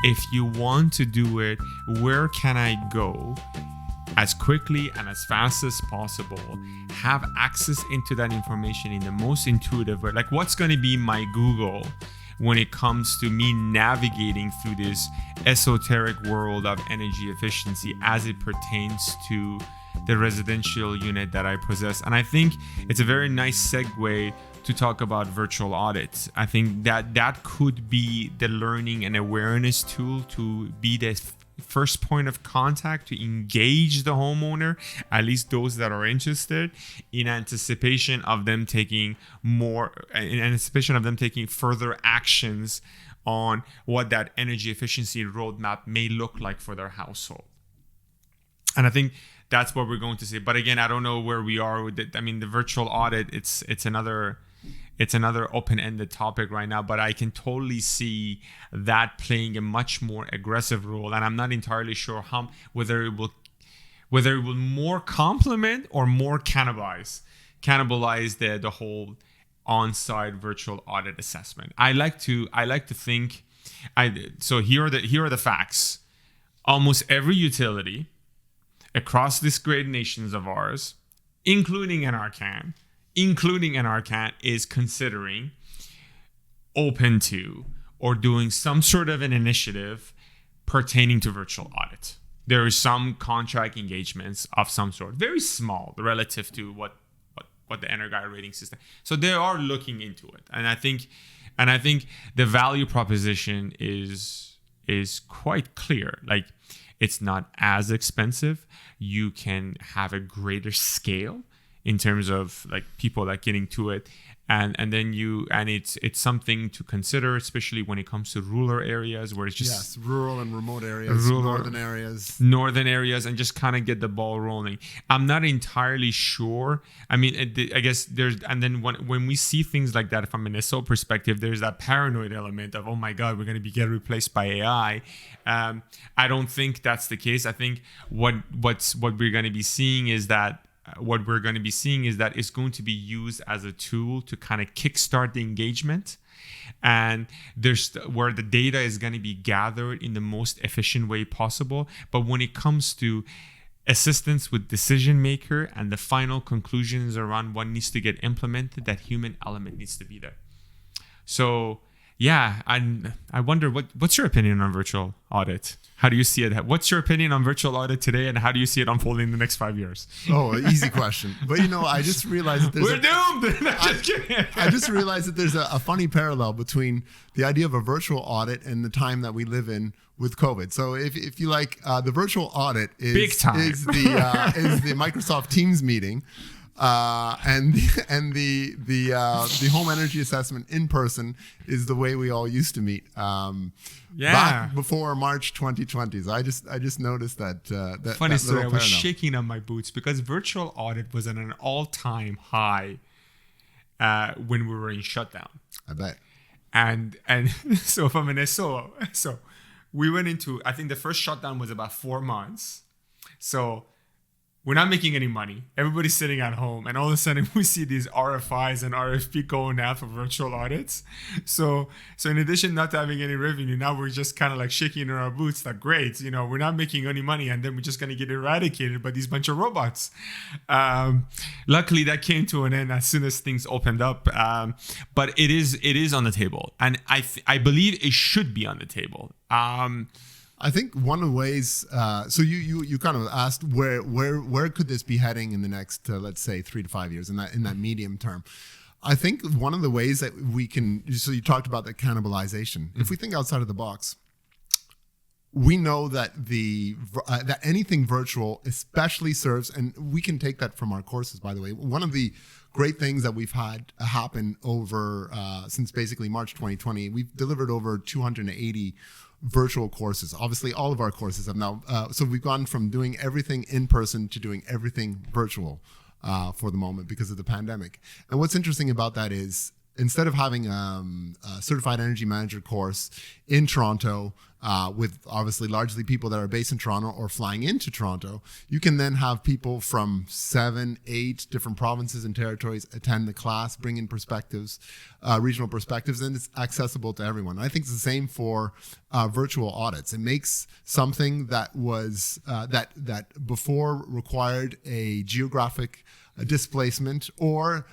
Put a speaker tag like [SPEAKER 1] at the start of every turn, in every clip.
[SPEAKER 1] If you want to do it, where can I go as quickly and as fast as possible, have access into that information in the most intuitive way? Like, what's going to be my Google when it comes to me navigating through this esoteric world of energy efficiency as it pertains to the residential unit that I possess? And I think it's a very nice segue to talk about virtual audits. I think that could be the learning and awareness tool to be the first point of contact to engage the homeowner, at least those that are interested, in anticipation of them taking further actions on what that energy efficiency roadmap may look like for their household. And I think that's what we're going to see. But again, I don't know where we are with it. I mean, the virtual audit, it's another open-ended topic right now, but I can totally see that playing a much more aggressive role. And I'm not entirely sure whether it will more complement or more cannibalize the whole on-site virtual audit assessment. I like to think. So here are the facts. Almost every utility across this great nations of ours, including NRCan, is considering, open to, or doing some sort of an initiative pertaining to virtual audit. There is some contract engagements of some sort, very small relative to what the Energy rating system. So they are looking into it, and I think the value proposition is quite clear. Like, it's not as expensive. You can have a greater scale in terms of like people that getting to it, and it's something to consider, especially when it comes to rural areas where it's just
[SPEAKER 2] rural and remote areas, northern areas,
[SPEAKER 1] and just kind of get the ball rolling. I'm not entirely sure. I mean, I guess and then when we see things like that from an SO perspective, there's that paranoid element of, oh my God, we're going to get replaced by AI. I don't think that's the case. I think what we're going to be seeing is that it's going to be used as a tool to kind of kickstart the engagement, and there's where the data is going to be gathered in the most efficient way possible. But when it comes to assistance with decision maker and the final conclusions around what needs to get implemented, that human element needs to be there. So yeah, I wonder what's your opinion on virtual audit? How do you see it? What's your opinion on virtual audit today, and how do you see it unfolding in the next 5 years?
[SPEAKER 2] Oh, easy question. But I just realized that
[SPEAKER 1] we're doomed.
[SPEAKER 2] I just realized that there's a funny parallel between the idea of a virtual audit and the time that we live in with COVID. So if you like, the virtual audit is
[SPEAKER 1] big time.
[SPEAKER 2] is the Microsoft Teams meeting. And the home energy assessment in person is the way we all used to meet. Back before March 2020. So I just noticed that.
[SPEAKER 1] Funny story. I was shaking on my boots because virtual audit was at an all-time high when we were in shutdown.
[SPEAKER 2] I bet.
[SPEAKER 1] And so from an SO, so we went into, I think the first shutdown was about 4 months. So we're not making any money. Everybody's sitting at home, and all of a sudden we see these RFIs and RFP going out for virtual audits. So in addition not to having any revenue, now we're just kind of like shaking in our boots. Like, great, we're not making any money, and then we're just going to get eradicated by these bunch of robots. Luckily, that came to an end as soon as things opened up. But it is on the table, and I believe it should be on the table.
[SPEAKER 2] I think one of the ways, so you kind of asked where could this be heading in the next, let's say 3 to 5 years in that medium term. I think one of the ways that we can, so you talked about the cannibalization. Mm-hmm. If we think outside of the box, we know that that anything virtual especially serves, and we can take that from our courses, by the way. One of the great things that we've had happen over since basically March 2020, we've delivered over 280 virtual courses. Obviously, all of our courses have now, so we've gone from doing everything in person to doing everything virtual for the moment because of the pandemic. And what's interesting about that is instead of having a certified energy manager course in Toronto, with obviously largely people that are based in Toronto or flying into Toronto, you can then have people from 7, 8 different provinces and territories attend the class, bring in perspectives, regional perspectives, and it's accessible to everyone. And I think it's the same for virtual audits. It makes something that was that before required a geographic displacement or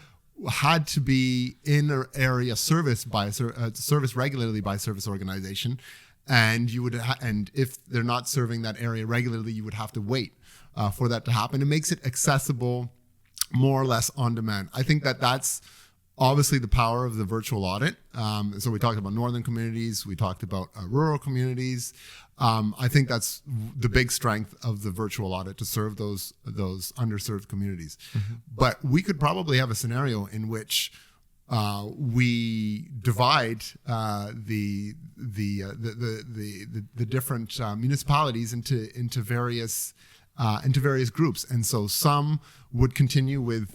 [SPEAKER 2] had to be in an area serviced by serviced regularly by a service organization. And you would, and if they're not serving that area regularly, you would have to wait for that to happen. It makes it accessible, more or less on demand. I think that that's obviously the power of the virtual audit. So we talked about northern communities, we talked about rural communities. I think that's the big strength of the virtual audit, to serve those underserved communities. Mm-hmm. But we could probably have a scenario in which we divide the different municipalities into various groups, and so some would continue with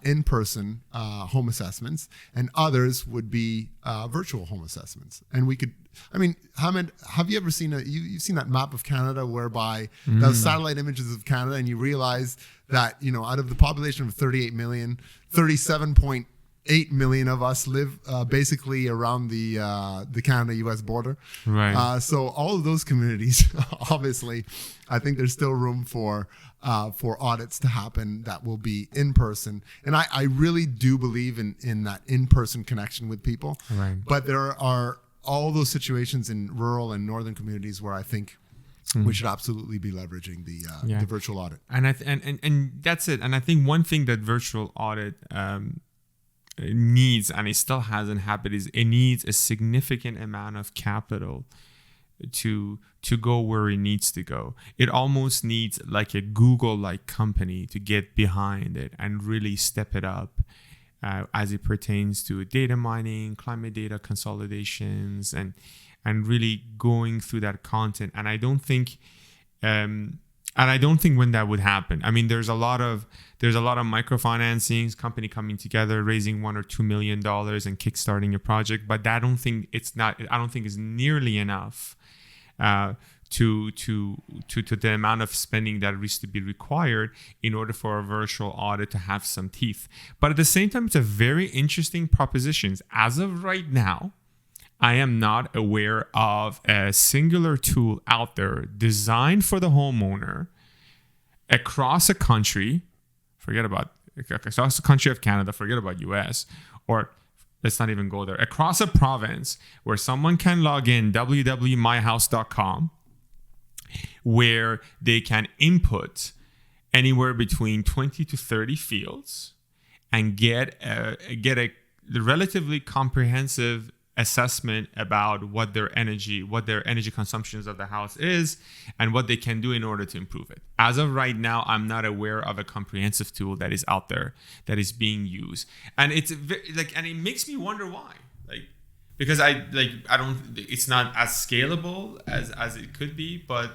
[SPEAKER 2] in-person home assessments, and others would be virtual home assessments. And we could, I mean, Hamed, have you ever seen you've seen that map of Canada whereby those satellite images of Canada, and you realize that, you know, out of the population of 38 million, 37.8 million of us live basically around the Canada-US border.
[SPEAKER 1] Right.
[SPEAKER 2] So all of those communities, obviously, I think there's still room for audits to happen that will be in person. And I really do believe in that in-person connection with people.
[SPEAKER 1] Right.
[SPEAKER 2] But there are all those situations in rural and northern communities where I think we should absolutely be leveraging the virtual audit.
[SPEAKER 1] And and that's it. And I think one thing that virtual audit needs, and it still hasn't happened, is it needs a significant amount of capital to go where it needs to go. It almost needs like a Google-like company to get behind it and really step it up as it pertains to data mining, climate data consolidations, and really going through that content. And I don't think when that would happen. I mean, there's a lot of microfinancings, company coming together, raising $1 or $2 million and kickstarting a project, but I don't think it's nearly enough to the amount of spending that needs to be required in order for a virtual audit to have some teeth. But at the same time, it's a very interesting proposition. As of right now, I am not aware of a singular tool out there designed for the homeowner across a country, across the country of Canada, forget about US, or let's not even go there, across a province where someone can log in www.myhouse.com, where they can input anywhere between 20 to 30 fields and get a relatively comprehensive assessment about what their energy consumptions of the house is and what they can do in order to improve it. As of right now, I'm not aware of a comprehensive tool that is out there that is being used, and it's and it makes me wonder why. Because it's not as scalable as it could be, but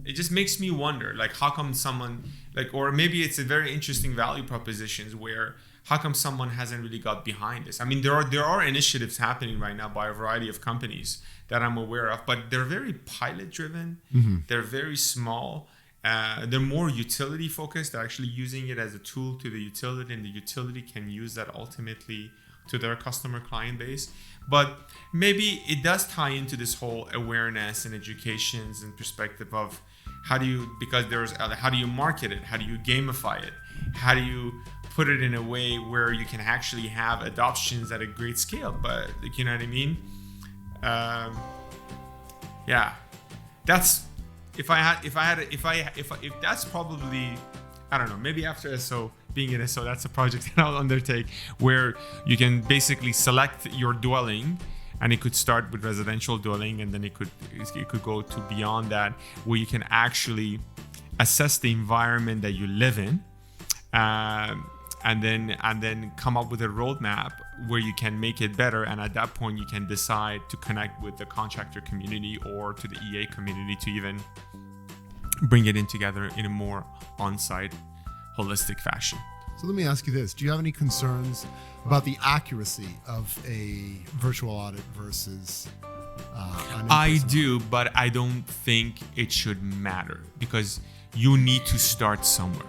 [SPEAKER 1] it just makes me wonder, how come someone or maybe it's a very interesting value propositions where how come someone hasn't really got behind this? I mean, there are initiatives happening right now by a variety of companies that I'm aware of, but they're very pilot driven. Mm-hmm. They're very small. They're more utility focused. They're actually using it as a tool to the utility, and the utility can use that ultimately to their customer client base. But maybe it does tie into this whole awareness and educations and perspective of how do you market it? How do you gamify it? How do you put it in a way where you can actually have adoptions at a great scale? But you know what I mean? That's if that's probably, I don't know, maybe after SO, being in SO, that's a project that I'll undertake where you can basically select your dwelling, and it could start with residential dwelling, and then it could go to beyond that, where you can actually assess the environment that you live in, and then come up with a roadmap where you can make it better. And at that point, you can decide to connect with the contractor community or to the EA community to even bring it in together in a more on-site, holistic fashion.
[SPEAKER 2] So let me ask you this. Do you have any concerns about the accuracy of a virtual audit versus an
[SPEAKER 1] I
[SPEAKER 2] in-person
[SPEAKER 1] do, but I don't think it should matter because you need to start somewhere.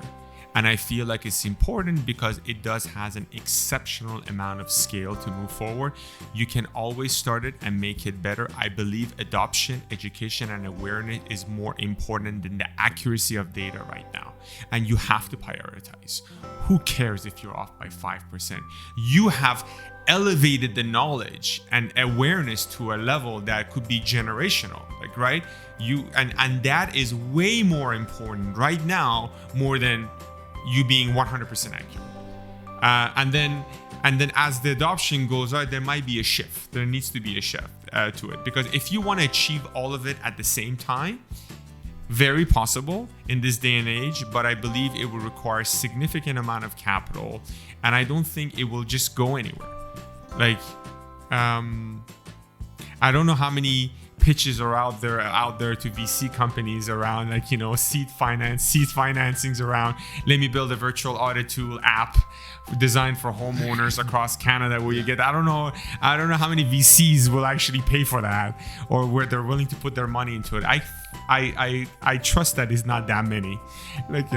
[SPEAKER 1] And I feel like it's important because it does has an exceptional amount of scale to move forward. You can always start it and make it better. I believe adoption, education, and awareness is more important than the accuracy of data right now. And you have to prioritize. Who cares if you're off by 5%? You have elevated the knowledge and awareness to a level that could be generational, like, right? And that is way more important right now, more than you being 100% accurate. And then as the adoption goes on, there might be a shift. There needs to be a shift to it, because if you want to achieve all of it at the same time, very possible in this day and age, but I believe it will require a significant amount of capital, and I don't think it will just go anywhere. Like, I don't know how many pitches are out there to VC companies around, like, seed financings around, let me build a virtual audit tool app designed for homeowners across Canada where you get, I don't know how many VCs will actually pay for that, or where they're willing to put their money into it. I trust that it's not that many, like,